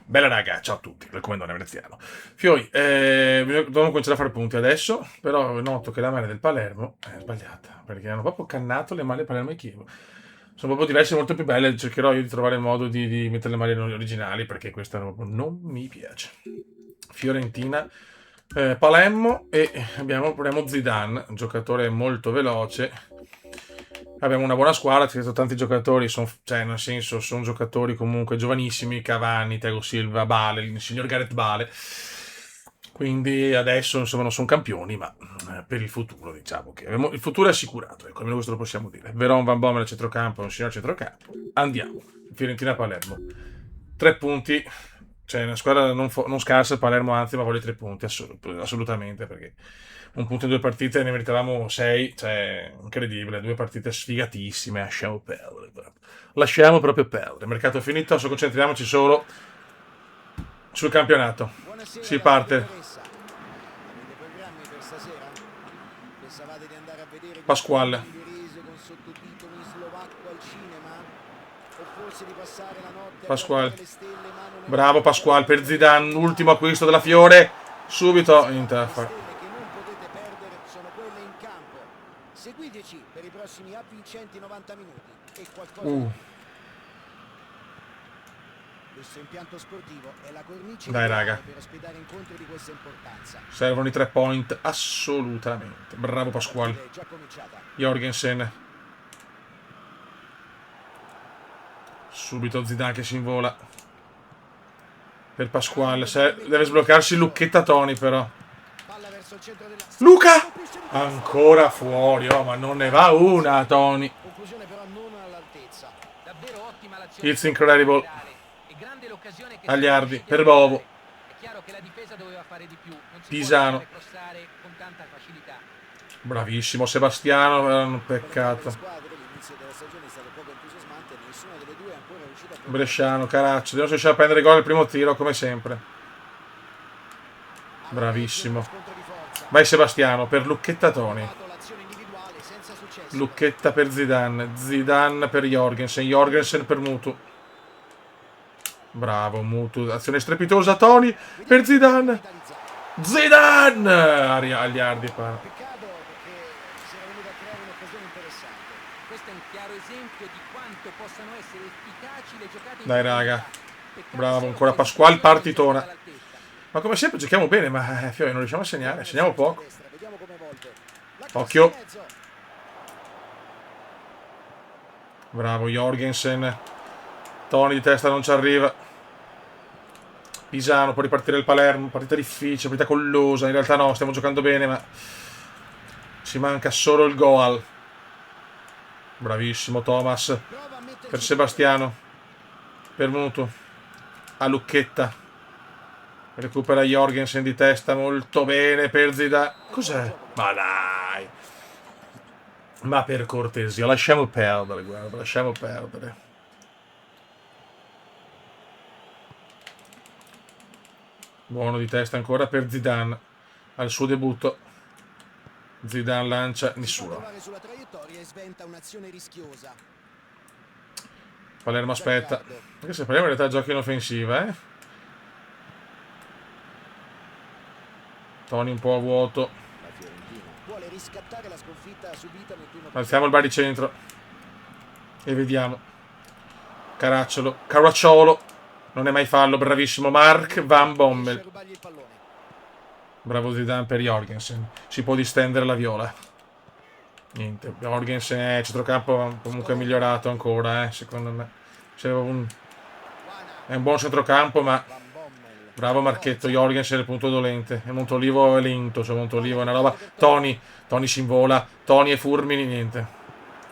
Bella raga, ciao a tutti, come Don Veneziano. Fiori, dobbiamo cominciare a fare punti adesso, però noto che la maglia del Palermo è sbagliata, perché hanno proprio cannato le maglie Palermo e Chievo. Sono proprio diverse, molto più belle, cercherò io di trovare il modo di mettere le maglie originali, perché questa non mi piace. Fiorentina, Palermo e abbiamo Zidane, un giocatore molto veloce. Abbiamo una buona squadra, ci sono tanti giocatori, cioè nel senso sono giocatori comunque giovanissimi, Cavani, Thiago Silva, Bale, il signor Gareth Bale. Quindi adesso insomma non sono campioni, ma per il futuro diciamo che il futuro è assicurato, ecco, almeno questo lo possiamo dire. Veron Van Bommel al centrocampo, un signor centrocampo. Andiamo, Fiorentina-Palermo. 3 punti, cioè una squadra non scarsa, Palermo anzi, ma voglio 3 punti, assolutamente, perché un punto in 2 partite ne meritavamo 6, cioè incredibile, 2 partite sfigatissime, lasciamo perdere. Lasciamo proprio perdere. Mercato finito, adesso concentriamoci solo sul campionato. Buonasera Si dalla parte. dottoressa. Avete programmi per stasera? Pensavate di andare a vedere qualche film Pasquale. ungherese con sottotitoli in slovacco al cinema? O forse di passare la notte a Pasquale. guardare le stelle mano nella Bravo mano Pasquale per attraverso le Zidane, ultimo stelle? acquisto della Fiore. Subito Le Inter. stelle che non potete perdere sono quelle in campo. Seguiteci per i prossimi avvincenti 90 minuti e qualcosa di Uh, più. Questo impianto sportivo è la cornice dai raga, ideale per ospitare incontri di questa importanza. servono i 3 point assolutamente. Bravo La Pasquale. partita è già cominciata. Jorgensen. Subito Zidane che si invola. Per Pasquale. Grande movimento Deve di sbloccarsi costruzione. Lucchetta Toni però. Palla verso il centro della... Luca! Colpisce di testa. Ancora fuori, oh, ma non ne va una, Tony. Conclusione però non all'altezza. Davvero ottima l'azione It's sopra il incredible. laterale e grande l'occasione che siamo Agliardi, riusciti a per Bovo. creare. È chiaro che la difesa doveva fare di più, non si può Pisano. lasciare crossare con tanta facilità. Bravissimo Sebastiano, era un Per entrambe le peccato. squadre l'inizio della stagione è stato poco entusiasmante e nessuna delle due è ancora riuscita a portare a Bresciano, casa un Caraccio, non risultato. riuscire a prendere gol al primo tiro come sempre. All'inizio dello Bravissimo. scontro di forza. Vai Sebastiano per Lucchetta Ha Toni. provato l'azione individuale senza successo. Lucchetta per Zidane. Zidane per Jorgensen. Jorgensen per Mutu. Bravo Mutu. Azione strepitosa Toni per Vediamo come viene Zidane. finalizzato. Zidane! Agliardi para. Peccato perché si era venuta a creare un'occasione interessante. Questo è un chiaro esempio di quanto possano essere efficaci le giocate in Dai raga. profondità. Peccato Bravo solo ancora che Pasquale, l'esecuzione non sia stata partitona. all'altezza. Ma come sempre giochiamo bene, ma Fiore non riusciamo a segnare. Torna Segniamo verso l'extrema poco. destra, vediamo come evolve. La cross in Occhio. mezzo. Bravo Jorgensen. Toni di testa non ci arriva. Pisano, può ripartire il Palermo. Partita difficile, partita collosa. In realtà no, stiamo giocando bene, ma ci manca solo il goal. Bravissimo Thomas. Prova a Per metterci piede. Sebastiano. Per Mutu. A Lucchetta. Recupera Jorgensen di testa molto bene per Zidane. È fuori Cos'è? gioco per Ma calcio. dai. Ma per cortesia, lasciamo perdere, guarda, lasciamo perdere. Buono di testa ancora per Zidane. Al suo debutto. Zidane lancia Si fa nessuno. trovare sulla traiettoria e sventa un'azione rischiosa. Palermo aspetta. Giancarlo. Perché se Palermo in realtà gioca in offensiva, eh? Toni un po' a vuoto. La Fiorentina vuole riscattare la sconfitta subita nel primo Alziamo il episodio. baricentro. E vediamo. Caracciolo. Non è mai fallo, bravissimo Mark Van Riesce a Bommel. rubargli il pallone. Bravo Zidane per Jorgensen. Si può distendere la viola. Niente, Jorgensen è centrocampo comunque migliorato ancora, secondo me. Guana. È un buon centrocampo, ma Van Bommel. bravo Marchetto, Forza. Jorgensen è il punto dolente. E Montolivo è lento, cioè Montolivo è una roba. Laterale per Toni. Toni si invola, Toni e Furmini, niente.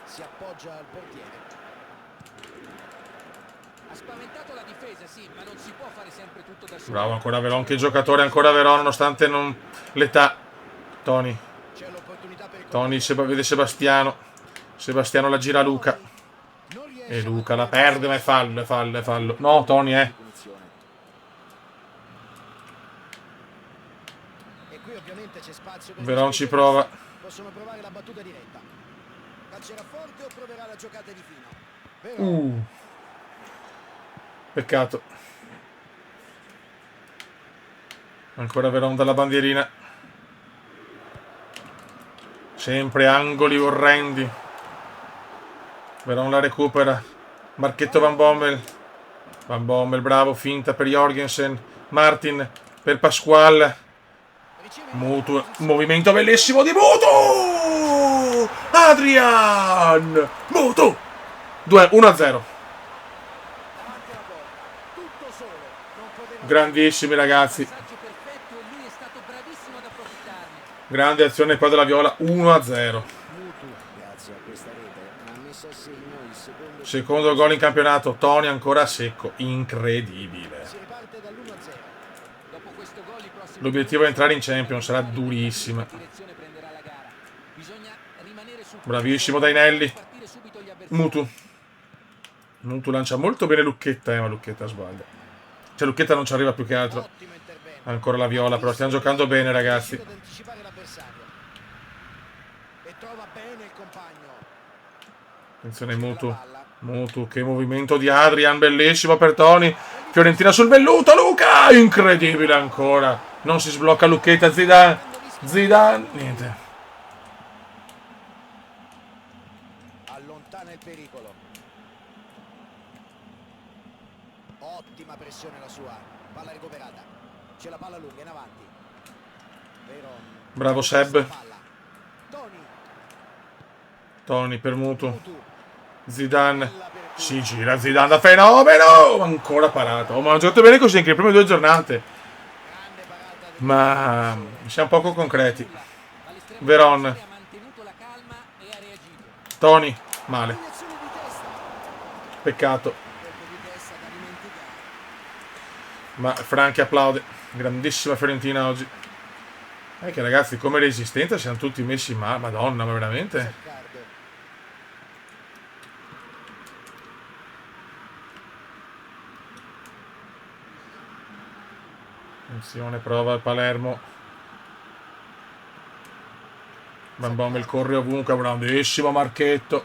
Si appoggia al portiere. Ha spaventato la difesa, sì, ma non si può fare sempre tutto da solo. Bravo ancora Ci Veron, che devono dare giocatore ancora decisioni Veron, decise. nonostante l'età. Toni, C'è l'opportunità per il Toni contropiede. vede Sebastiano. Sebastiano la gira a Luca. Toni non E riesce a Luca la mantenere perde, ma è possesso. fallo, è fallo, è fallo. No, Toni, Calcio di punizione. E qui ovviamente c'è spazio per gli Veron ci specialisti. prova. Possono provare la battuta diretta. Calcerà forte o proverà la giocata di fino? Però Peccato. Ancora Veron dalla bandierina. Sempre angoli orrendi. Veron la recupera. Marchetto Van Bommel. Van Bommel, bravo, finta per Jorgensen. Martin per Pasquale. Mutu, movimento bellissimo di Mutu! Adrian! Mutu! 1-0. Grandissimi ragazzi. Grande azione qua della Viola. 1-0. Secondo gol in campionato. Toni ancora secco. Incredibile. L'obiettivo è entrare in Champions. Sarà durissima. Bravissimo Dainelli. Mutu. Mutu lancia molto bene Lucchetta, ma Lucchetta sbaglia. Cioè Lucchetta non ci arriva più che altro. Ancora la Viola, però stiamo giocando bene ragazzi. Attenzione Mutu. Mutu, che movimento di Adrian, bellissimo per Toni. Fiorentina sul velluto, Luca! Incredibile ancora. Non si sblocca Lucchetta, Zidane. Zidane, niente. Allontana il pericolo. Ottima pressione la sua. Palla recuperata. C'è la palla lunga in avanti. Bravo Seb. Toni. Toni per Mutu. Zidane. Si gira Zidane da fenomeno. Ancora parato. Oh, ma hanno giocato bene così anche le prime 2 giornate. Ma siamo poco concreti. Veron. Toni. Male. Peccato. Ma Franchi applaude. Grandissima Fiorentina oggi. Che ragazzi, come resistenza siamo tutti messi male. Madonna, ma veramente? Attenzione, prova il Palermo. Van Bommel corre ovunque, grandissimo Marchetto.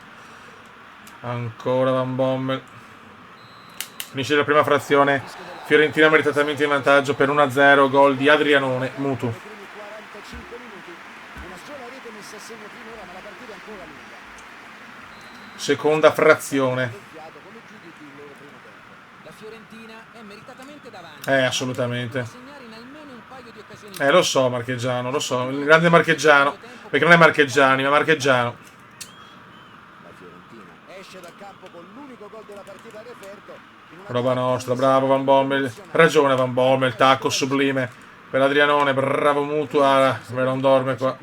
Ancora Van Bommel. Finisce la prima frazione. Fiorentina meritatamente in vantaggio per 1-0, gol di Adrianone. Mutu. Seconda frazione. La Fiorentina è meritatamente davanti. Assolutamente. Lo so, Marchegiano, lo so. Il grande Marchegiano. Perché non è Marchegiani, ma Marchegiano. Roba nostra, bravo Van Bommel. Ragione Van Bommel, tacco sublime per Adrianone, bravo Mutu. Veron dorme qua.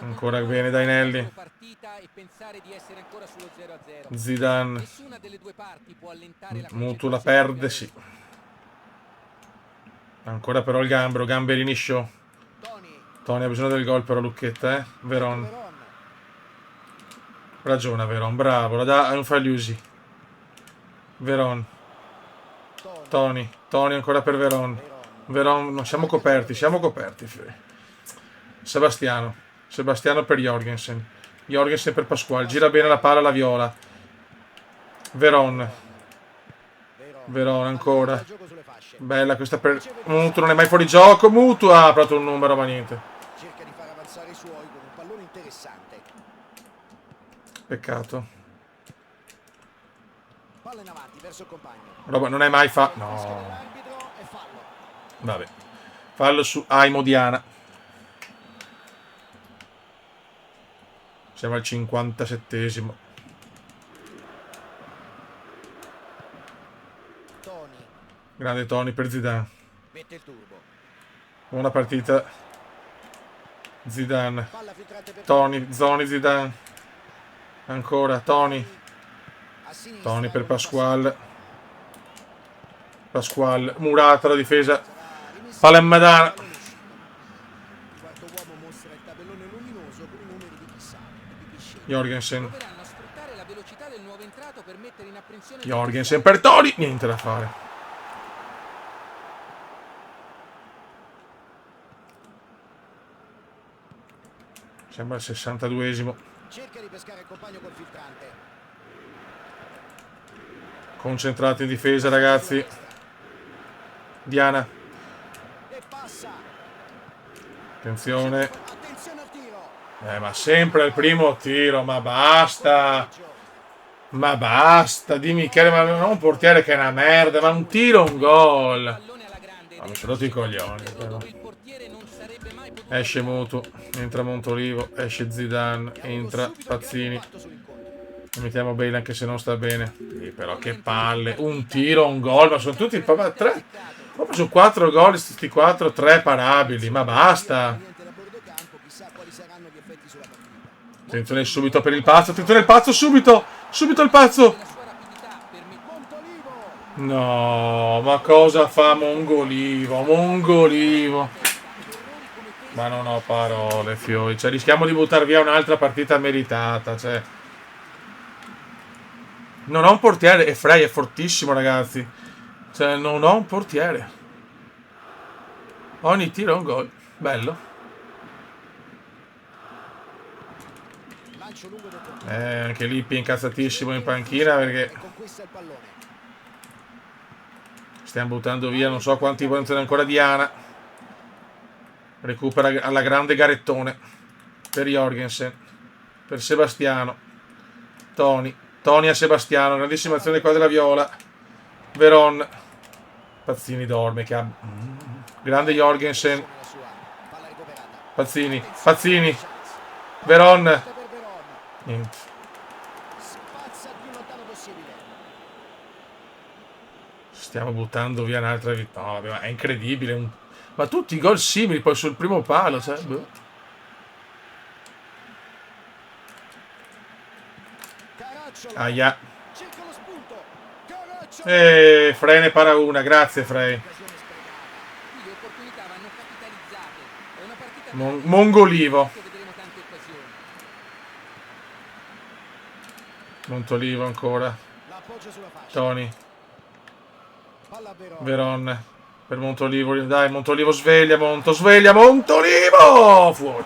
Ancora bene Dainelli. Zidane. Mutu la perde, sì. Ancora però il Gambero, Gamberini show. Toni ha bisogno del gol però Lucchetta, Veron. Ragiona Veron, bravo, la dà, non fa gli usi. Veron. Toni ancora per Veron. Veron, no, siamo coperti. Sebastiano per Jorgensen. Jorgensen per Pasquale. Gira bene la palla alla Viola. Veron ancora. Bella questa per Mutu, non è mai fuori gioco. Mutu ha aperto un numero, ma niente. Cerca di far avanzare i suoi con un pallone interessante. Peccato. Palla in avanti verso il compagno. Roba, non è mai no. Vabbè. Fallo su Aimodiana. Siamo al 57esimo. Grande Toni per Zidane. Mette il turbo. Buona partita. Zidane. Toni, Zidane. Ancora Toni. Toni per Pasquale. Murata la difesa. Palla in Madana. Jorgensen. Jorgensen per Toni. Niente da fare. Sembra il 62esimo. Cerca di pescare il compagno col filtrante. Concentrati in difesa, ragazzi. Diana. E passa. Attenzione. Attenzione al tiro. Ma sempre al primo tiro, ma basta. Ma basta, di Michele, ma non un portiere che è una merda, ma un tiro, un gol. Pallone alla grande Ma ed mi è sono rotti i riuscito a coglioni. metterlo Però. dove il portiere non sarebbe mai potuto Esce arrivare. Mutu, entra Montolivo, esce Zidane, entra Pazzini. E mettiamo Bale anche se non sta bene. Però che palle, un tiro, un gol, ma sono tutti tre. Proprio su 4 gol, questi 4, 3 parabili, ma basta. Attenzione subito per il pazzo, attenzione il pazzo subito, subito il pazzo. La sua rapidità permette No, ma cosa fa Mongolivo? Mongolivo. Ma non ho parole, Fiori. Cioè, rischiamo di buttare via un'altra partita meritata. Cioè, non ho un portiere. E Frey è fortissimo, ragazzi. Cioè, non ho un portiere. Ogni tiro è un gol. Bello. Anche Lippi è incazzatissimo in panchina perché stiamo buttando via non so quanti vogliono ancora Diana. Recupera alla grande Garettone per Jorgensen, per Sebastiano, Toni a Sebastiano, grandissima azione qua della Viola. Veron, Pazzini dorme che ha grande Jorgensen, Pazzini, Veron, niente. Stiamo buttando via un'altra vittoria. No, è incredibile. Ma tutti i gol simili poi sul primo palo. Cioè, Aia. E Frey ne para una. Grazie, Frey. Mongolivo. Montolivo ancora. Toni. Veron. Per Montolivo. Dai, Montolivo sveglia. Sveglia Montolivo! Fuori.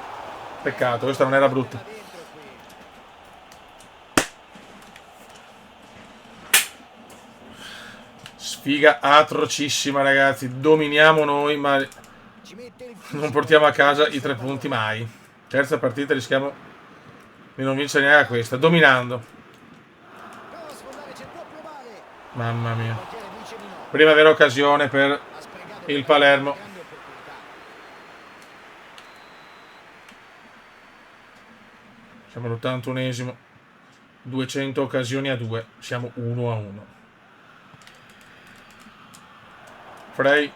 Peccato, questa non era brutta. Sfiga atrocissima, ragazzi. Dominiamo noi, ma non portiamo a casa i 3 punti mai. Terza partita, rischiamo di non vincere neanche questa. Dominando. Mamma mia. Prima vera occasione per il Palermo. Siamo all'81esimo. 200 occasioni a 2. Siamo 1-1. Frey.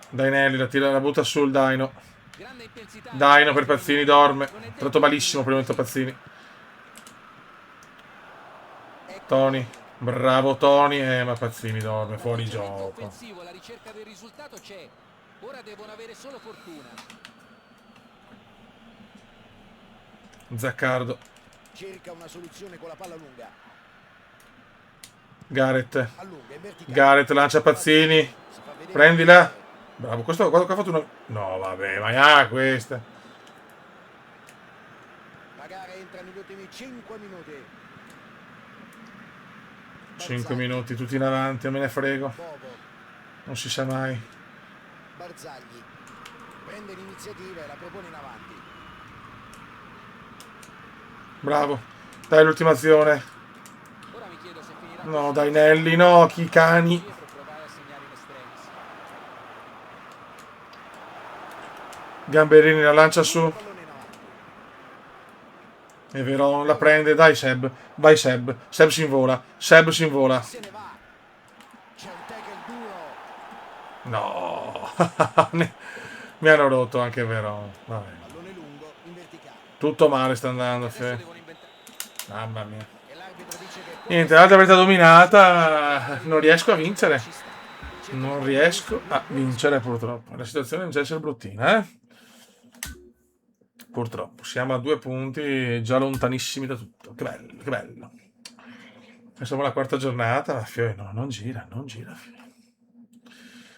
Dainelli la butta sul Daino. Daino per Pazzini, dorme. Tratto malissimo per il momento Pazzini. Toni. Bravo Toni. Ma Pazzini dorme. Fuori gioco. La ricerca del risultato c'è. Ora devono avere solo fortuna. Zaccardo. Cerca una soluzione con la palla lunga. Gareth lancia Pazzini. Prendila. Bravo, questo qua ha fatto una... No, vabbè, ma questa. La gara entra negli ultimi 5 minuti. 5 minuti, tutti in avanti, me ne frego. Non si sa mai. Barzagli prende l'iniziativa e la propone in avanti. Bravo. Dai, l'ultima azione. No, Dainelli, no, chi cani. Gamberini la lancia su. E Veron la prende. Dai Seb. Vai Seb. Seb si invola. No. Mi hanno rotto anche Veron. Vabbè. Tutto male sta andando. Mamma mia. Niente, l'altra partita dominata. Non riesco a vincere. Non riesco a vincere purtroppo. La situazione non c'è essere bruttina, eh? Purtroppo. Siamo a 2 punti, già lontanissimi da tutto. Che bello, che bello. Siamo alla 4ª giornata, ma Fiori no, non gira. Fiori.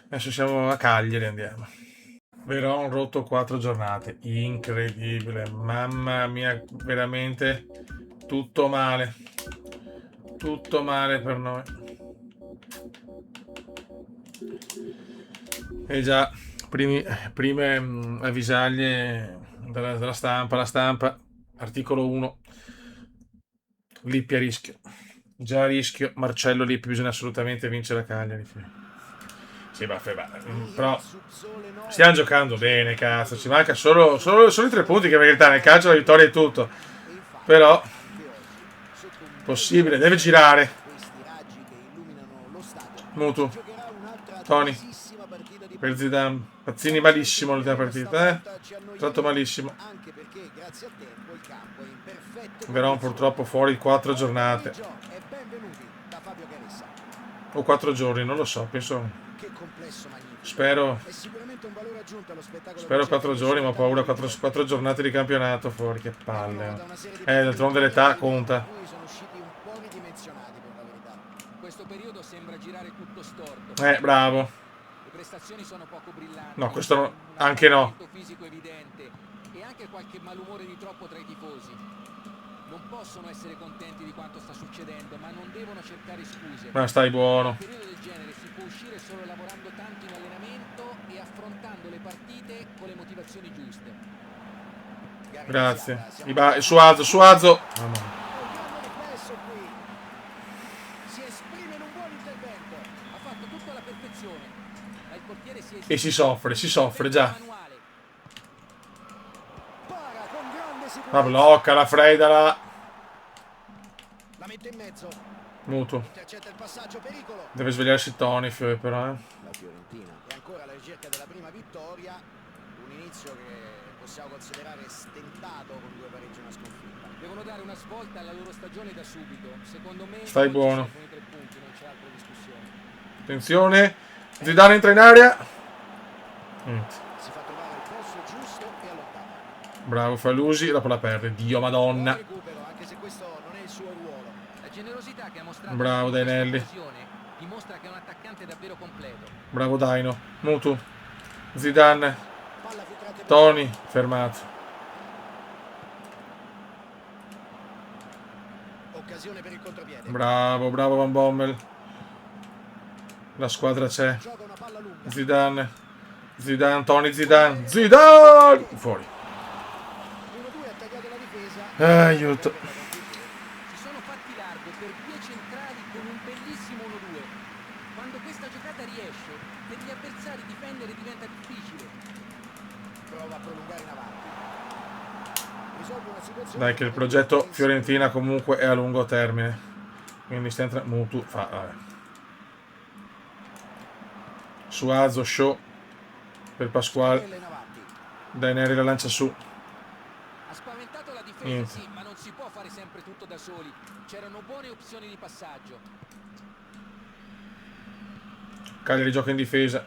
Adesso siamo a Cagliari, andiamo. Veron rotto 4 giornate. Incredibile. Mamma mia, veramente tutto male. Tutto male per noi. E già, prime avvisaglie della stampa, la stampa, articolo 1, Lippi a rischio. Già a rischio, Marcello Lippi, bisogna assolutamente vincere a Cagliari. Sì, però stiamo giocando bene, cazzo, ci manca solo i 3 punti, che in verità nel calcio la vittoria è tutto. E infatti, Però, anche oggi, sotto un possibile, meraviglioso deve sole, girare. questi raggi che illuminano lo stadio, si Mutu, giocherà un'altra Tony, tesissima partita di per pallone. Zidane. Pazzini Non c'è malissimo dubbio l'ultima che partita, eh? stavolta ci Tratto annoieremo, malissimo. anche perché grazie al tempo il campo è in perfette Veron condizioni. purtroppo fuori 4 Buon giornate. pomeriggio e benvenuti da Fabio Caressa. O 4 giorni, non lo so, penso. Che complesso magnifico. Spero. È sicuramente un valore aggiunto allo spettacolo Spero vincente 4 che giorni, ci ma ho paura portano 4 giornate di campionato fuori, che vengono palle. da una serie di partite D'altronde vittorie a l'età livello, da conta. cui sono usciti un po' ridimensionati per la verità. Questo periodo sembra girare tutto storto. Bravo. Le prestazioni sono poco brillanti. No, questo no, un anche no. affaticamento fisico evidente e anche qualche malumore di troppo tra i tifosi. Non possono essere contenti di quanto sta succedendo, ma non devono cercare scuse. Ma stai In buono. un periodo del genere si può uscire solo lavorando tanto in allenamento e affrontando le partite con le motivazioni giuste. Gara Grazie. iniziata, siamo Suazo. un grande riflesso qui. Si esprime in un buon intervento. Ha fatto tutto alla perfezione, ma il portiere si è E si esibito. soffre già. Manuale. Para con grande La sicurezza. blocca, la Freida, la. La mette in mezzo. Mutu. Intercetta il passaggio, pericolo. Deve svegliarsi Tony, però, La Fiorentina è ancora alla ricerca della prima vittoria. Un inizio che possiamo considerare stentato con 2 pareggi e una sconfitta. Devono dare una svolta alla loro stagione da subito. Secondo me Stai oggi buono. servono i 3 punti, non c'è altra discussione. Attenzione. Zidane entra in area. Niente. Si fa trovare il posto giusto e allontana. Bravo Falusi, dopo la perde. Dio madonna. Buon recupero, anche se questo non è il suo ruolo. La generosità che ha mostrato Bravo, in questa Dainelli. occasione dimostra che è un attaccante davvero completo. Bravo Daino. Mutu. Zidane. Palla filtrata in Tony. Fermato. occasione per il contropiede. Bravo Van Bommel. La squadra c'è. Gioca una palla lunga. Zidane, Tony Zidane. Zidane! Fuori. 1-2 ha tagliato la difesa. Aiuto. Si sono fatti largo per 2 centrali con un bellissimo 1-2. Quando questa giocata riesce, per gli avversari difendere diventa difficile. Prova a prolungare in avanti. Risolve una situazione. Dai che il progetto Fiorentina comunque è a lungo termine. Quindi sta entrando. Mutu fa. Vabbè. Suazo, show. Per Pasquale. Spinella in avanti. Daineri la lancia su. Ha spaventato la difesa, Niente. sì, ma non si può fare sempre tutto da soli. C'erano buone opzioni di passaggio. Cagliari gioca in difesa.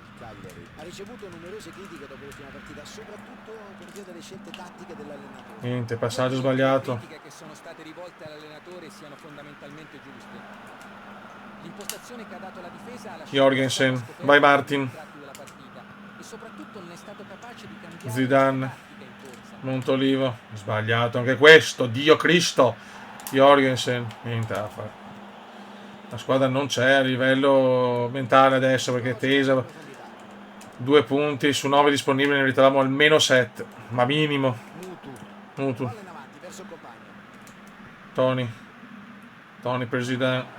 Il Cagliari ha ricevuto numerose critiche dopo l'ultima partita, soprattutto per via delle scelte tattiche dell'allenatore. Niente, passaggio Le sbagliato. critiche che sono state rivolte all'allenatore siano fondamentalmente giuste. L'impostazione che ha dato la difesa ha lasciato Jorgensen. la squadra Vai scoperta Martin. nei tratti della partita e soprattutto non è stato capace di cambiare Zidane. la tattica in corsa. Montolivo. Sbagliato anche questo. Dio Cristo. Jorgensen. Niente da fare. La squadra non c'è a livello mentale adesso perché è tesa. 2 punti su 9 disponibili, ne meritavamo almeno 7. Ma minimo. Mutu. Palla in avanti verso il compagno. Tony per Zidane.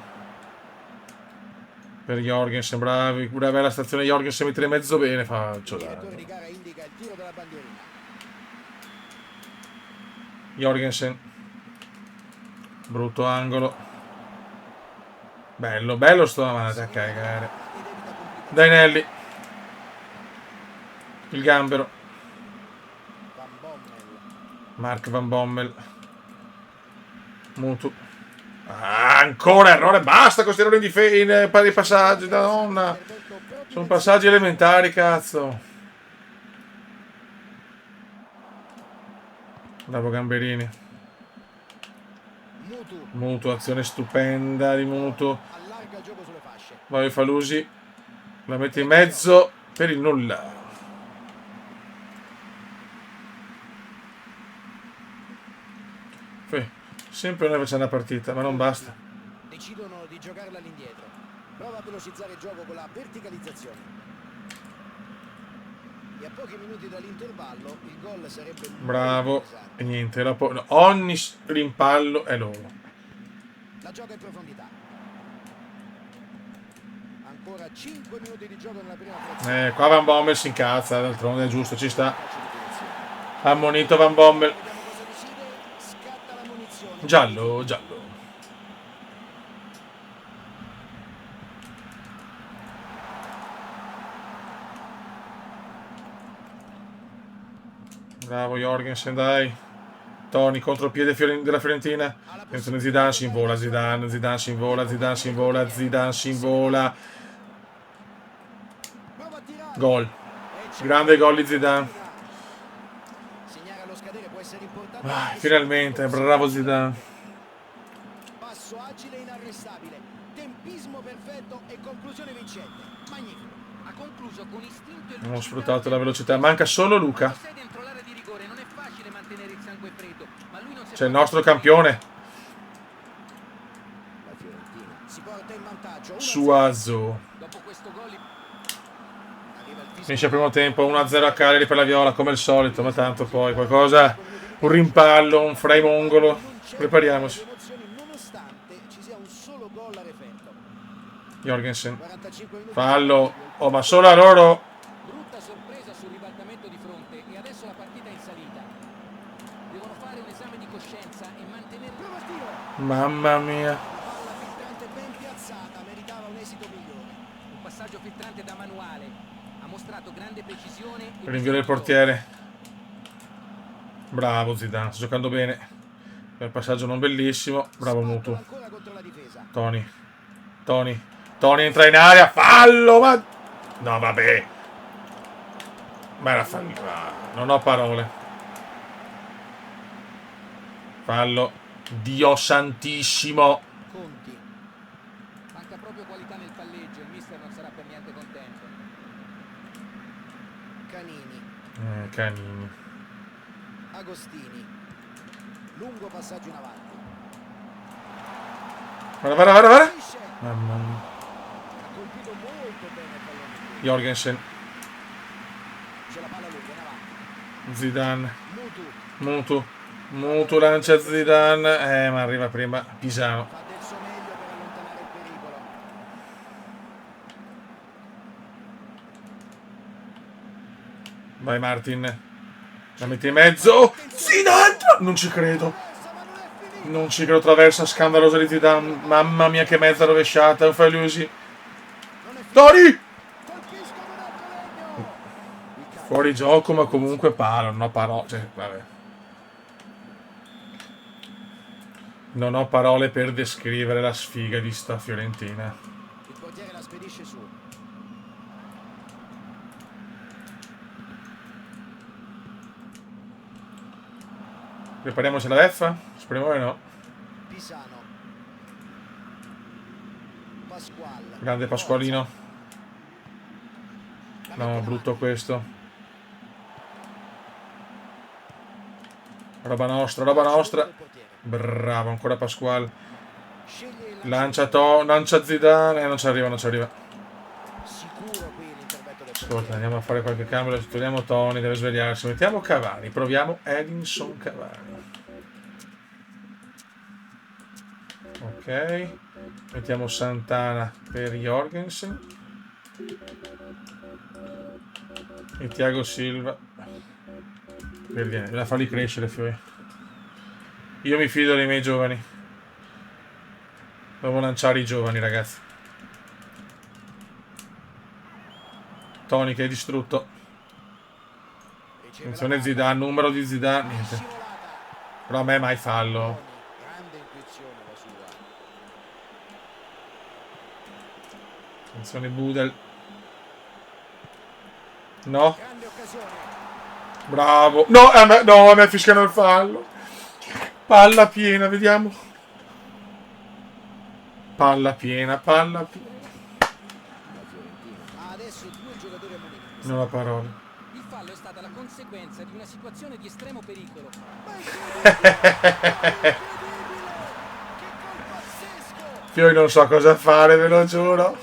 Per Jorgensen, bravi. Pure bella stazione Jorgensen, mette in mezzo bene. Faccio Il direttore di danno. gara indica il tiro della bandierina. Jorgensen. Brutto angolo. Bello sto davanti a cagare. Ed evita complicazioni. Dainelli. Il gambero. Van Bommel. Mark Van Bommel. Mutu. Ah, ancora errore. Basta questi errori in pari passaggi. Madonna. Intervento proprio Sono del passaggi elementari, cazzo. Bravo Gamberini. Mutu. Mutu, azione stupenda di Mutu. Allarga il gioco sulle fasce. Poi Falusi. La mette in mezzo per il nulla. Sempre noi facciamo la partita, ma non basta. Decidono di giocarla all'indietro. Prova a velocizzare il gioco con la verticalizzazione. E a pochi minuti dall'intervallo il gol sarebbe Bravo. molto pesante. E niente, no, ogni rimpallo è loro. La gioca in profondità. Ancora 5 minuti di gioco nella prima frazione. Qua Van Bommel si incazza, d'altronde è giusto, ci sta. Ammonito Van Bommel. Vediamo cosa decide. Scatta la munizione. Giallo, giallo. Bravo Jorgensen, dai. Toni, contropiede della Fiorentina. Attenzione, Zidane si invola, Zidane si invola, Zidane si invola, Zidane si invola. Prova a tirare. Gol. E c'è Grande gol di Zidane. segnare allo scadere può essere importante. Finalmente, bravo Zidane. Passo agile e inarrestabile. Tempismo perfetto e conclusione vincente. Magnifico. Ha concluso con istinto e Abbiamo lucidità. sfruttato la velocità. Manca solo Luca. Quando sei dentro l'area di rigore non è facile mantenere il sangue freddo, ma lui non si è C'è il fatto nostro vedere. campione. La Fiorentina si porta in vantaggio. 1-0. Suazo. Dopo questo gol Arriva il fischio. Finisce il primo tempo 1-0 a Cagliari per la Viola, come al solito, ma tanto poi qualcosa, un rimpallo, un frame mongolo. Prepariamoci. Emozioni nonostante ci sia un solo gol a referto. Jorgensen. 45 minuti. Fallo. Oh, ma solo a loro. brutta sorpresa sul ribaltamento di fronte e adesso la partita è in salita. Devono fare un esame di coscienza e mantenere Prova il tiro. Mamma mia. Palla filtrante ben piazzata, meritava un esito migliore. un passaggio filtrante da manuale. Ha mostrato grande precisione e Rinvio del portiere. Bravo Zidane, sta giocando bene. Per passaggio non bellissimo. Bravo Mutu. Ancora contro la difesa. Toni entra in area. Fallo, ma... No, vabbè. Ma era fallo. Non ho parole. Fallo. Dio santissimo. Conti. manca proprio qualità nel palleggio. Il mister non sarà per niente contento. Canini. Canini. Agostini. Lungo passaggio in avanti. Guarda. Finisce. Mamma mia. Ha colpito molto bene il pallone. Jorgensen. C'è la palla lunga in avanti. Zidane. Mutu. Mutu lancia Zidane. Ma arriva prima Pisano. Fa del suo meglio per allontanare il pericolo. Vai Martin. La mette in mezzo. Zidane. Non ci credo. Ma non è finito. Non ci credo. Traversa scandalosa di Zidane. Mamma mia che mezza rovesciata. Non fai Luisi. Non è finito. Tori. Colpiscono un altro legno. Il calcio. Fuori gioco ma comunque palo. Non ho parole. Cioè, vabbè. Non ho parole per descrivere la sfiga di sta Fiorentina. Il portiere la spedisce su. Prepariamoci la F? Speriamo di no. Pisano. Pasquale. Grande Pasqualino. No, brutto questo. Roba nostra. Bravo, ancora Pasquale. Lancia Zidane. Non ci arriva. Sicuro qui l'intervento del Ascolta, andiamo a fare qualche cambio. Togliamo Toni, deve svegliarsi. Mettiamo Cavani. Proviamo Edinson Cavani. Ok. Mettiamo Santana per Jorgensen. E Thiago Silva. Per viene, bisogna farli crescere, fioi. Io mi fido dei miei giovani. Devo lanciare i giovani, ragazzi. Toni che è distrutto. Attenzione Zidane, numero di Zidane. Niente. Però a me mai fallo. Grande intuizione la sua. Attenzione Budel. No. Grande occasione. Bravo. No, a me fischiano il fallo. Palla piena, vediamo. Palla piena. La Fiorentina ha adesso due giocatori ammoniti. Non ho parole. Il fallo è stata la conseguenza di una situazione di estremo pericolo. Che gol pazzesco! Io non so cosa fare, ve lo giuro.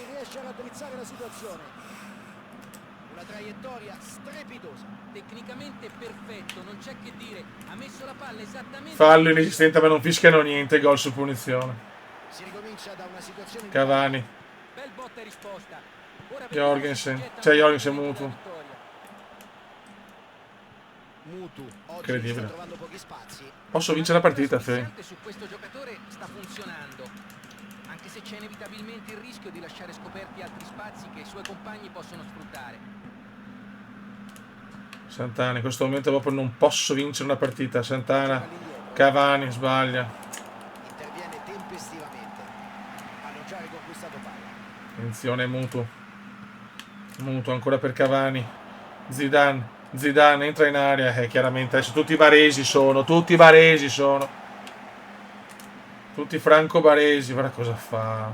esattamente Fallo inesistente, ma non fischiano niente. Gol su punizione. Si ricomincia da una situazione di Cavani, bel botta e risposta. Ora vediamo se si Jorgensen. getta C'è un Jorgensen momento della muto. vittoria. Mutu. Oggi sta Incredibile. trovando pochi spazi. Posso vincere la partita, Fei? L'asfissiante su questo giocatore sta funzionando, anche se c'è inevitabilmente il rischio di lasciare scoperti altri spazi che i suoi compagni possono sfruttare. Santana, in questo momento proprio non posso vincere una partita. Santana, Torna all'indietro. Cavani, sbaglia. Interviene tempestivamente. Hanno già riconquistato palla. Attenzione, Mutu. Mutu ancora per Cavani. Zidane. Zidane entra in area. Chiaramente adesso tutti baresi sono. Tutti baresi sono. Tutti franco-baresi. Guarda cosa fa.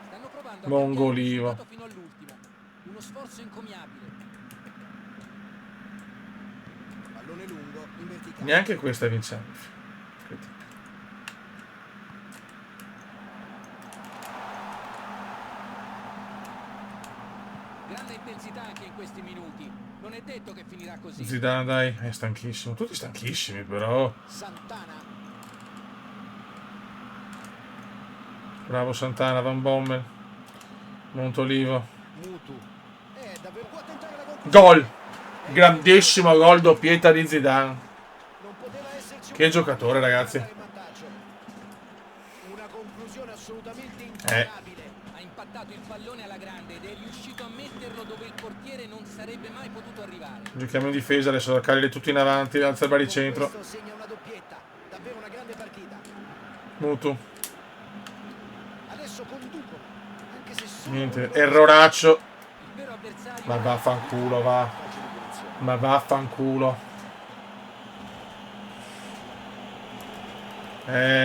Stanno provando a Mongolivo. cambiare il risultato fino all'ultimo. Uno sforzo incommiabile. Pallone lungo in verticale. Neanche questa vinciamo. Grande intensità anche in questi minuti. Non è detto che finirà così. Zidane, dai, è stanchissimo. Tutti stanchissimi, però. Santana. Bravo Santana, Van Bommel. Montolivo. Mutu. Davvero può tentare la conclusione. Gol! Grandissimo gol doppietta di Zidane. Non poteva esserci Che un- giocatore, ragazzi. in vantaggio. Una conclusione assolutamente imparabile. Ha impattato il pallone alla grande ed è riuscito a metterlo dove il portiere non sarebbe mai potuto arrivare. Giochiamo in difesa adesso, da carire tutti in avanti, alza il Con baricentro. questo segna una doppietta. Davvero una grande partita. Mutu. Adesso conducono. Anche se solo Niente, con- erroraccio. Il vero avversario. Ma vaffanculo, va. Calcio di punizione. Ma vaffanculo.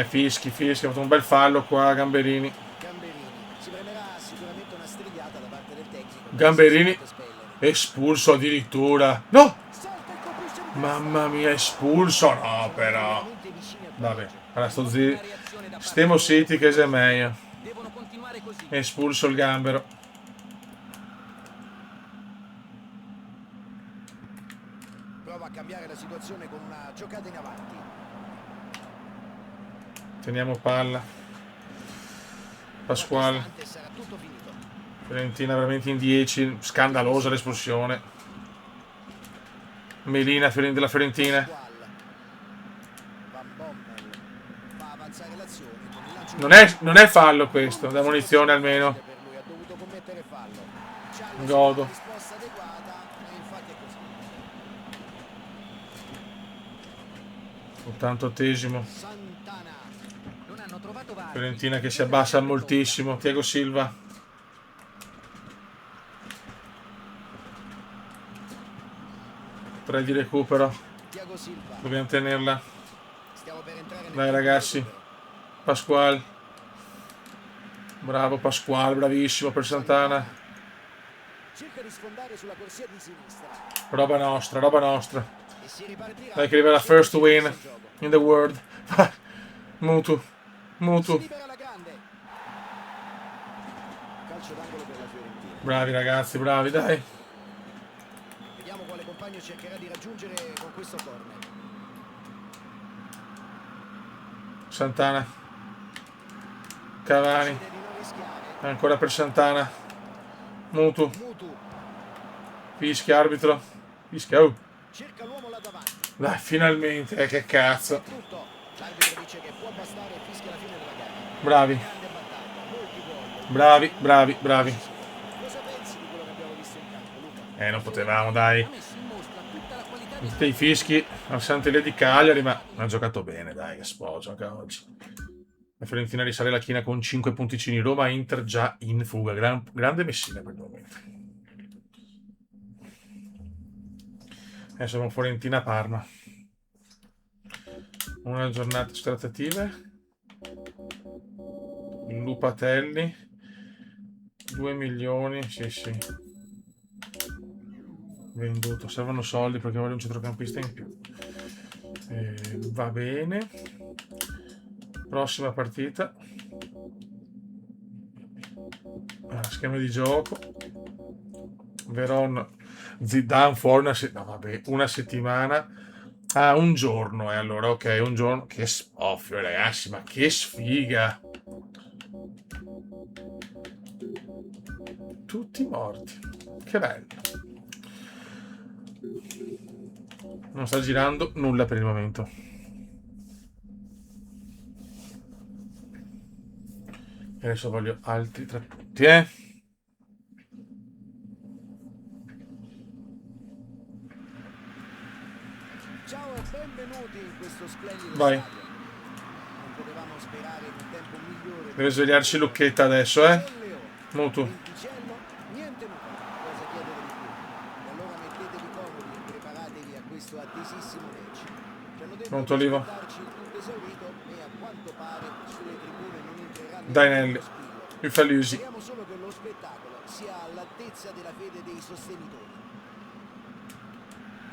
Fischi, ha fatto un bel fallo qua, Gamberini. Gamberini. Si prenderà sicuramente una strigliata da parte del tecnico. Gamberini. Spellere. Espulso addirittura. No! Salta e colpisce di testa. Mamma mia, espulso. No, però. Veramente vicini al Vabbè, pareggio. allora sto Una zitto. reazione da parte Stiamo del City che è meglio. Devono continuare così. Espulso il gambero. Prova a cambiare la situazione con una giocata in avanti. Teniamo palla. Pasquale. Qualche istante sarà tutto finito. Fiorentina veramente in 10. Scandalosa l'espulsione. Melina della Fiorentina. Pasquale. Van Bommel fa avanzare l'azione con il lancio Non è fallo questo, da munizione almeno. per lui, ha dovuto commettere fallo. Giallo Godo. la risposta adeguata e infatti è così. 88esimo. Santana. Non hanno trovato varchi. Fiorentina che si abbassa moltissimo. Thiago Silva. Tre di recupero. Thiago Silva. Dobbiamo tenerla. Stiamo per entrare nel Dai, tempo ragazzi. di recupero. Pasquale. Bravo Pasquale, bravissimo per Santana. Cerca di sfondare sulla corsia di sinistra Roba nostra, roba nostra. e si ripartirà. Dai che arriva la first win Il gioco. in the world. Mutu. Si Mutu. libera la grande. Calcio d'angolo per la Fiorentina. Bravi ragazzi, bravi, dai. Vediamo quale compagno cercherà di raggiungere con questo corner. Santana. Cavani. Decide di non rischiare. Ancora per Santana. Mutu. Mutu Fischia, arbitro. Fischia, oh. cerca l'uomo là davanti. Dai, finalmente, che cazzo. Tutto. L'arbitro dice che può bastare e fischia la fine della gara. Bravi, Grande battaglia, molti gol. bravi, bravi, bravi. Cosa pensi di quello che abbiamo visto in campo, Luca? Non potevamo, dai. Ha messo in mostra tutta la qualità di Tutti i fischi al Santelè di Cagliari, ma ha giocato bene, dai, che sposo anche oggi. La Fiorentina risale la china con 5 punticini. Roma e Inter già in fuga. Grande Messina per il momento. Adesso abbiamo Fiorentina-Parma. Una giornata su trattative. Lupatelli. 2 milioni. Sì, sì. Venduto. Servono soldi perché voglio un centrocampista in più. Va bene. Prossima partita. Schema di gioco. Verona. Zidane fuori una settimana. Ah, un giorno, allora, ok, un giorno. Che spoffio, ragazzi, ma che sfiga. Tutti morti. Che bello. Non sta girando nulla per il momento. E adesso voglio altri 3 punti, eh. Ciao e benvenuti in questo splendido Vai. stadio. Non potevamo sperare in un tempo migliore. Deve svegliarci Lucchetta adesso, eh. Son Leone, Mutu. venticello, niente nuovo. Cosa chiedere di più? E allora mettetevi comodi e preparatevi a questo attesissimo match. Ci hanno detto di Montolivo. aspettarci il tutto esaurito e a quanto pare sulle tribune non entreranno Dai, neanche Nelly. uno spillo. Il Falusi. Speriamo solo che lo spettacolo sia all'altezza della fede dei sostenitori.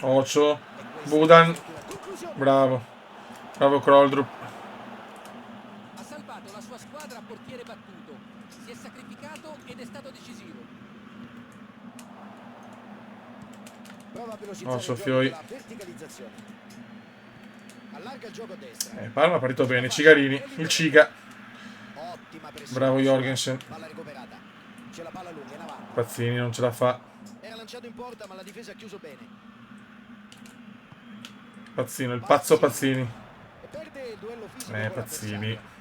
Ocio. E questa Budan. è la conclusione. Bravo. Bravo Kroldrup. Ha salvato la sua squadra a portiere battuto, si è sacrificato ed è stato decisivo. Prova a velocizzare il gioco Fioi. con la verticalizzazione. Allarga il gioco a destra. Parma è partito bene. Cigarini. Il Ciga. Ottima pressione. Bravo Jorgensen. Palla recuperata. C'è la palla lunga in avanti. Pazzini non ce la fa. Era lanciato in porta ma la difesa ha chiuso bene. Pazzino, il pazzo Pazzini. E perde il duello fisico con Pazzini. l'avversario.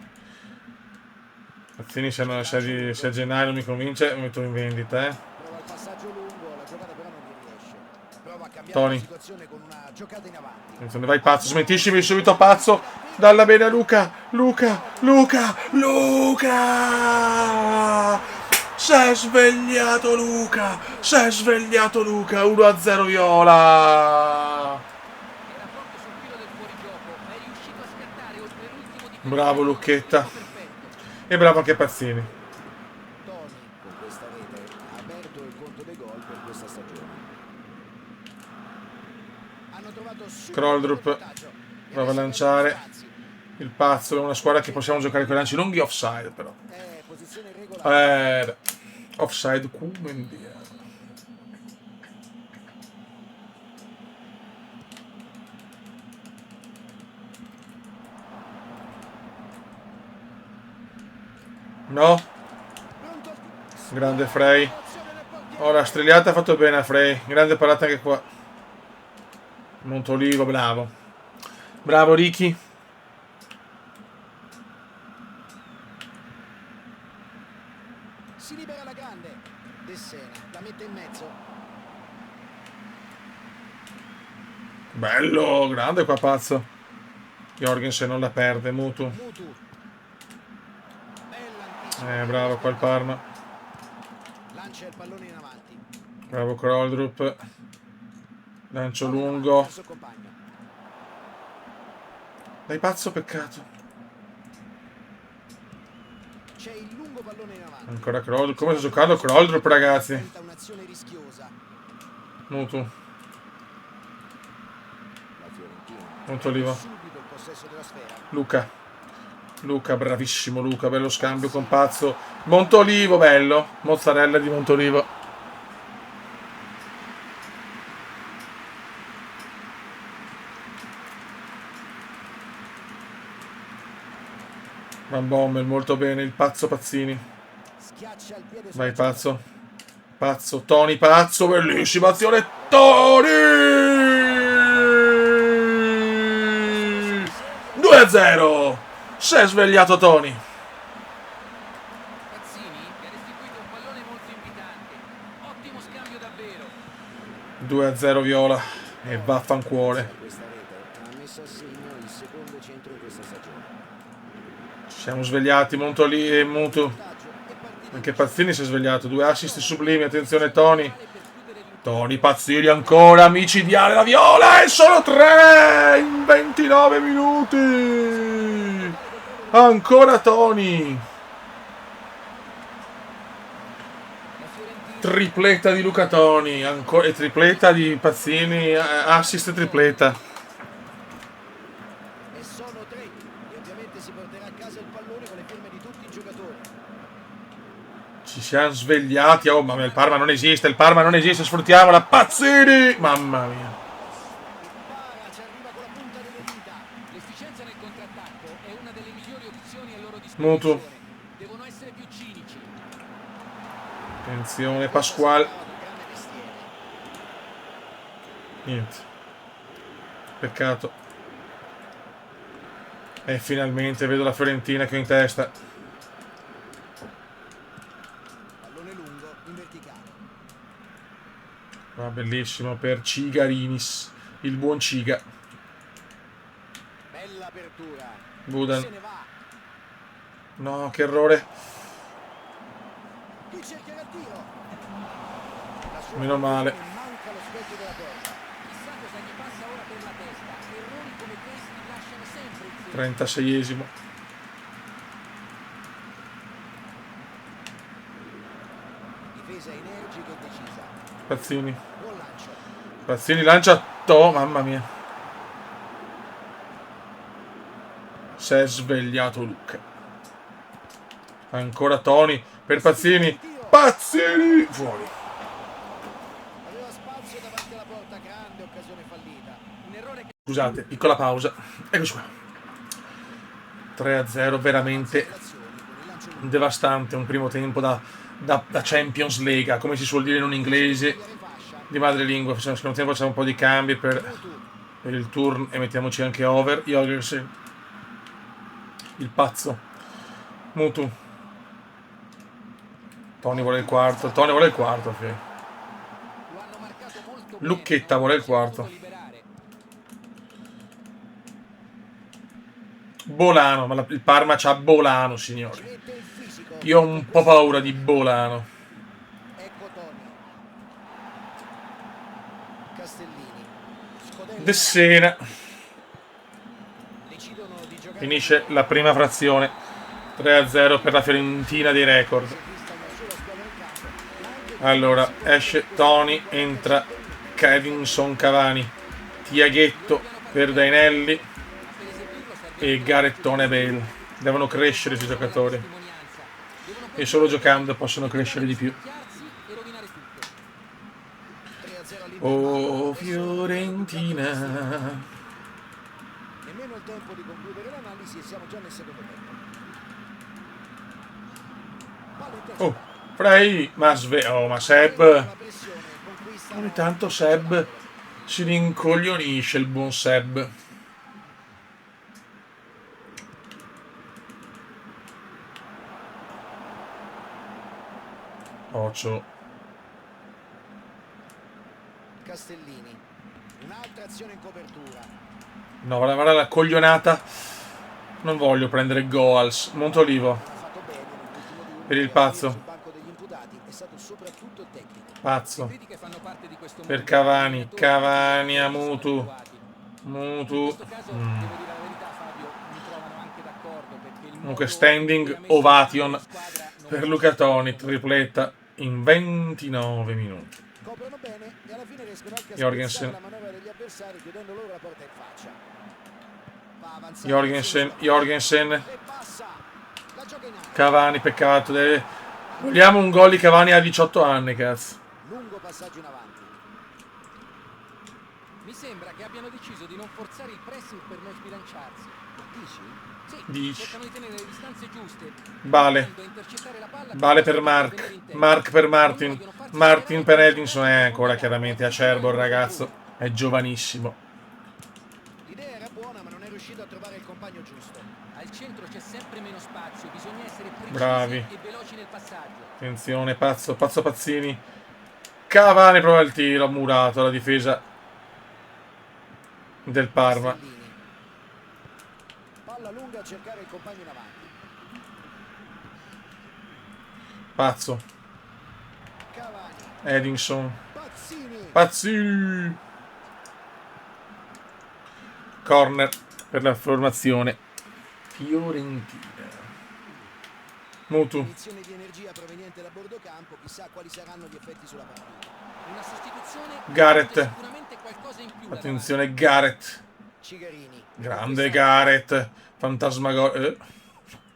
Pazzini se a gennaio mi convince, mi metto in vendita, eh. Prova il passaggio lungo, la giocata però non gli riesce. Prova a cambiare Tony. la situazione con una giocata in avanti. Ne vai pazzo, smentiscimi subito pazzo. Dalla bene a Luca. Luca. Si è svegliato Luca. 1-0 Viola. Era proprio sul filo del fuorigioco, ma è riuscito a scattare oltre l'ultimo difensore. Bravo Lucchetta. Perfetto. E bravo anche Pazzini. Tony con questa rete ha aperto il conto dei gol per questa stagione. Hanno trovato subito Kroldrup. il vantaggio. E Prova a adesso lanciare. prendono spazi. Il pazzo è una squadra che possiamo giocare con i lanci lunghi offside però. Posizione regolare. Offside come Dio. No? Pronto? Grande Frey. Azione del portiere. Oh, la strigliata ha fatto bene a Frey. Grande parata anche qua. Montolivo, bravo. Bravo Ricky. Si libera la grande. De Sena la mette in mezzo. Bello, grande qua pazzo. Jorgensen non la perde, Mutu. Mutu. Bella anticipo. Bravo qua il Parma. Lancia il pallone in avanti. Bravo Kroldrup. Lancio lungo. Verso il compagno. Dai pazzo, peccato. C'è il lungo pallone in avanti. Ancora Kroldrup. Come sta giocando Kroldrup, ragazzi? Tenta un'azione rischiosa. Mutu. La Fiorentina. Montolivo. Subito il possesso della sfera. Luca, bravissimo Luca, bello scambio con pazzo. Montolivo, bello. Mozzarella di Montolivo. Van Bommel, molto bene. Il pazzo Pazzini. Schiaccia il piede Vai sulla pazzo. Pazzo, Tony, pazzo, bellissima azione. Tony! 2-0. Si è svegliato Tony. Pazzini gli ha restituito un pallone molto invitante. Ottimo scambio davvero. 2-0 Viola. E vaffancuore. questa rete ha messo a segno il secondo centro in questa stagione. Ci siamo svegliati, Montoli e Mutu. Vantaggio e partita. Anche Pazzini si è svegliato. 2 assist sublimi, attenzione Tony. Tony Pazzini ancora, micidiale la Viola e solo 3 in 29 minuti. Ancora Tony. Tripletta di Luca Toni, e tripletta di Pazzini, assist e tripletta. E sono 3. E ovviamente si porterà a casa il pallone con le firme di tutti i giocatori. Ci siamo svegliati, oh mamma mia, il Parma non esiste, sfruttiamola, Pazzini! Mamma mia. Para, ci arriva con la Mutu. Devono essere più cinici. Attenzione, Pasquale. Grande mestiere. Niente. Peccato. E finalmente vedo la Fiorentina che è in testa. Pallone lungo in verticale. Ah, bellissimo per Cigarinis. Il buon Ciga. Bella apertura. Budan. Se ne va. No, che errore. Qui cercherà il tiro. La sua Meno male. conclusione manca lo specchio della porta. Chissà cosa gli passa ora per la testa. Errori come questi lasciano sempre il segno. 36esimo. Difesa energica e decisa. Pazzini. Buon lancio. Pazzini lancia. Oh, mamma mia. Si è svegliato Luca. Ancora Toni per Pazzini. Pazzini! Fuori. Aveva spazio davanti alla porta, grande occasione fallita. Un errore che Scusate, piccola pausa. Eccoci qua. 3-0, veramente Azioni con il lancio lungo. devastante. Un primo tempo da Champions League, come si suol dire in un inglese Tagliare fascia. di madrelingua. Nel secondo tempo facciamo un po' di cambi per il turn e mettiamoci anche over. Jorgensen, il pazzo. Mutu. Toni vuole il quarto. Toni vuole il quarto. Ok. lo hanno marcato molto Lucchetta bene, vuole il non si è quarto. potuto liberare. Bolano, ma il Parma c'ha Bolano, signori. Mette il fisico. Io ho un po' paura di Bolano. Ecco Toni. Castellini. Scodella. De Sena. Decidono di giocare. Finisce la prima frazione. 3-0 per la Fiorentina dei record. Vista una sola squadra in campo. Ma anche Allora, esce Toni, entra Kevinson Cavani, Tiaghetto per Dainelli Ma per eseguirlo serve e Garettone Bale. Devono crescere questi giocatori testimonianza. Devono e solo giocando possono crescere di più. chiarsi e rovinare tutto. 3-0 all'Inter. Oh Fiorentina. Nemmeno il tempo di concludere l'analisi e siamo già nel secondo tempo. Palla intercettata. Oh, Frey, ma ma Seb. La pressione conquista. Ogni tanto Seb si rincoglionisce, il buon Seb. Ocio. Castellini. Un'altra azione in copertura. No, guarda la coglionata. Non voglio prendere Goals. Montolivo. Ha fatto bene nell'ultimo turno. Per il e pazzo. sul banco degli imputati è stato soprattutto tecnico. Pazzo. Critiche fanno parte di questo Per mondo. Cavani. Gli allenatori Cavani a sono Mutu. abituati. In Mutu. questo caso, devo dire la verità, Fabio, mi trovano anche d'accordo perché il Comunque modo standing in cui ha messo ovation la squadra non per è Luca stato Toni. perfetto. Tripletta in 29 minuti. Coprono bene e alla fine riescono anche a Jorgensen. spezzare la manovra degli avversari chiudendo loro la porta in faccia. Va avanzando Jorgensen. verso Jorgensen. e passa. La gioca in aria. Cavani, peccato. Vogliamo un gol di Cavani a 18 anni, cazzo. Lungo passaggio in avanti. Mi sembra che abbiano deciso di non forzare il pressing per non sbilanciarsi. Dici? Sì, Dici. cercano di tenere le distanze giuste. Vale. provando a intercettare la palla Vale per piuttosto che Mark. venire in tempo. Mark per Non Martin. vogliono farsi Martin per superare Edinson è ancora chiaramente acerbo il ragazzo. È giovanissimo. L'idea era buona ma non è riuscito a trovare il compagno giusto. Al centro c'è sempre meno spazio, bisogna essere precisi Bravi. e veloci nel passaggio. Attenzione, pazzo Pazzini. Cavani prova il tiro, murato la difesa del Parma. Castellini. Palla lunga a cercare il compagno in avanti. Pazzo. Cavani. Edinson. Pazzini. Pazzini. Corner per la formazione fiorentina. Mutu. Iniezione di energia proveniente da bordo campo, chissà quali saranno gli effetti sulla partita. Una sostituzione Gareth. che aggiunge sicuramente qualcosa in più da Attenzione Gareth. Cigarini. Grande Gareth. Fantasmagorico.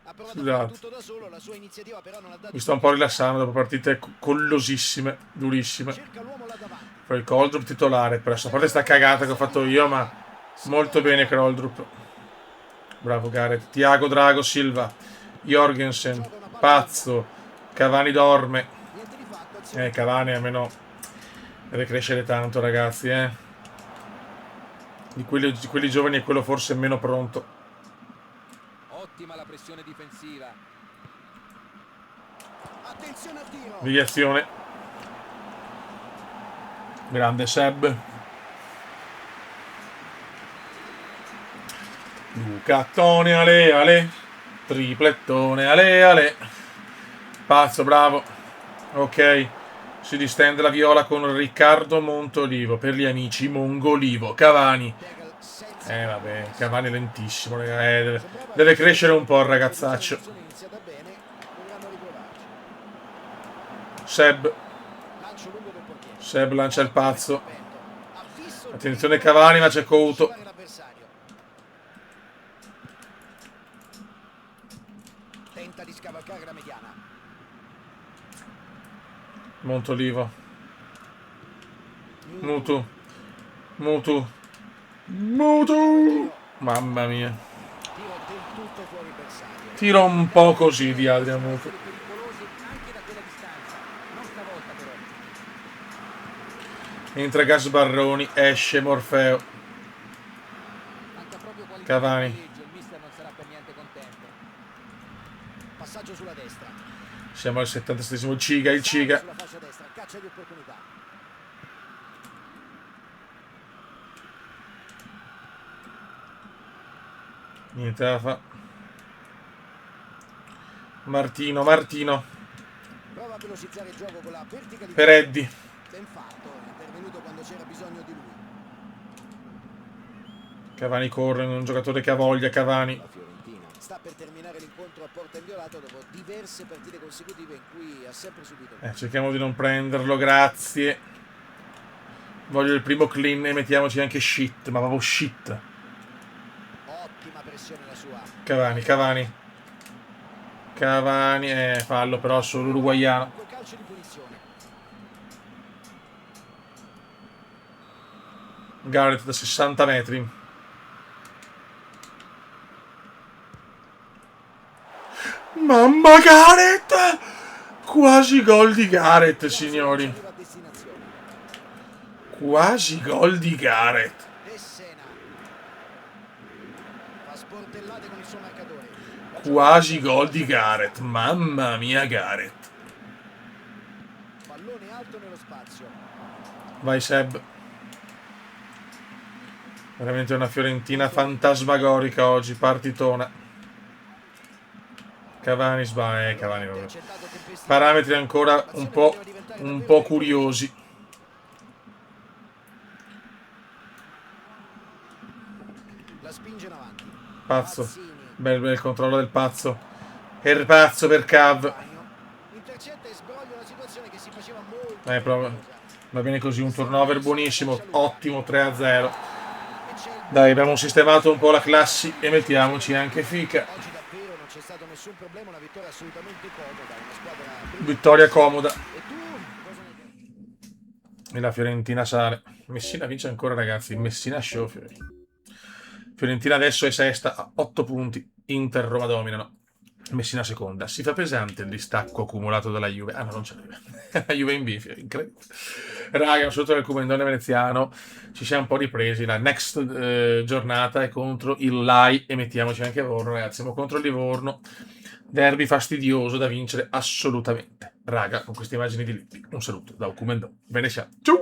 Ha provato a Scusate. fare tutto da solo, la sua iniziativa però non ha dato. Mi sto un po' rilassando dopo partite collosissime, durissime. Cerca l'uomo là davanti. Poi il Coldrup titolare, presso. A parte sta cagata che ho fatto io, ma molto bene Coldrup. Bravo Gareth. Tiago Drago Silva. Jorgensen, pazzo. Cavani dorme. Niente di fatto, azione. Cavani almeno deve crescere tanto, ragazzi, Di quelli giovani è quello forse meno pronto. Ottima la pressione difensiva. Attenzione al tiro. Deviazione. Grande Seb. Lucattone, ale, ale. Triplettone, ale, ale. Pazzo, bravo. Ok. Si distende la viola con Riccardo Montolivo. Per gli amici Mongolivo. Cavani. Tegel senza Vabbè, Cavani è lentissimo, raga. Deve crescere un po' il ragazzaccio. è iniziata bene, dovranno riprovarci. Seb. Lancio lungo del portiere. Seb lancia il pazzo. Ha visto il Attenzione pericolo, Cavani, ma c'è Couto. scivolare l'avversario. Tenta di scavalcare la mediana. Montolivo. Mutu. Mutu. Mutu. Mamma mia. Tiro del tutto fuori bersaglio. Tiro un po' così di Adrian Mutu. Essere pericolosi anche da quella distanza. Non stavolta però. Entra Gasbarroni, esce Morfeo. Manca proprio qualità Cavani. di pareggio, il mister non sarà per niente contento. Passaggio sulla destra. Siamo al 77esimo. Il Sale Ciga. sulla fascia destra, caccia di opportunità. Niente da fa. Martino. Prova a velocizzare il gioco con la verticalità. Per Eddie. Ben fatto, è intervenuto quando c'era bisogno di lui. Cavani corre, un giocatore che ha voglia. Cavani. La Fiorentina sta per terminare l'incontro a porta inviolata dopo diverse partite consecutive in cui ha sempre subito. Cerchiamo di non prenderlo, grazie. Voglio il primo clean e mettiamoci anche shit, ma proprio shit. Ottima pressione la sua. Cavani, fallo però solo uruguaiano. Quel calcio di punizione. Garrett da 60 metri. Mamma Garrett! Quasi gol di Garrett, signori. Arriva a destinazione. Quasi gol di Garrett. De Sena. Fa sportellate con il suo marcatore. Quasi gol di Garrett. Mamma mia Garrett. Pallone alto nello spazio. Vai Seb. Veramente una Fiorentina fantasmagorica oggi, partitona. Cavani sbaglia, Cavani proprio. Intercettato tempestivamente. Parametri ancora un po' curiosi. La spinge in avanti. Pazzo. Mazzini. Bel controllo del pazzo. E il pazzo per Cav. Intercetta e sbroglia una situazione che si faceva molto Prova. pericolosa. Va bene così, un turnover buonissimo. Ottimo 3-0. E c'è il Dai, abbiamo sistemato un po' la classi e mettiamoci anche Fica. Oggi davvero non c'è stato nessun problema, una vittoria assolutamente comoda, una squadra Vittoria comoda. E tu cosa ne pensi? E la Fiorentina sale. Messina vince ancora, ragazzi. Messina show. Fiorentina adesso è sesta a 8 punti. Inter, Roma dominano. Messina seconda. Si fa pesante il distacco accumulato dalla Juve. Ah, no, non c'è la Juve. La Juve in bifia, incredibile. Raga, sotto il Comendone veneziano ci siamo un po' ripresi. La next giornata è contro il Lai e mettiamoci anche Livorno, ragazzi. Siamo contro il Livorno. Derby fastidioso da vincere assolutamente. Raga, con queste immagini di Lippi, un saluto da Comendone veneziano. Ciao!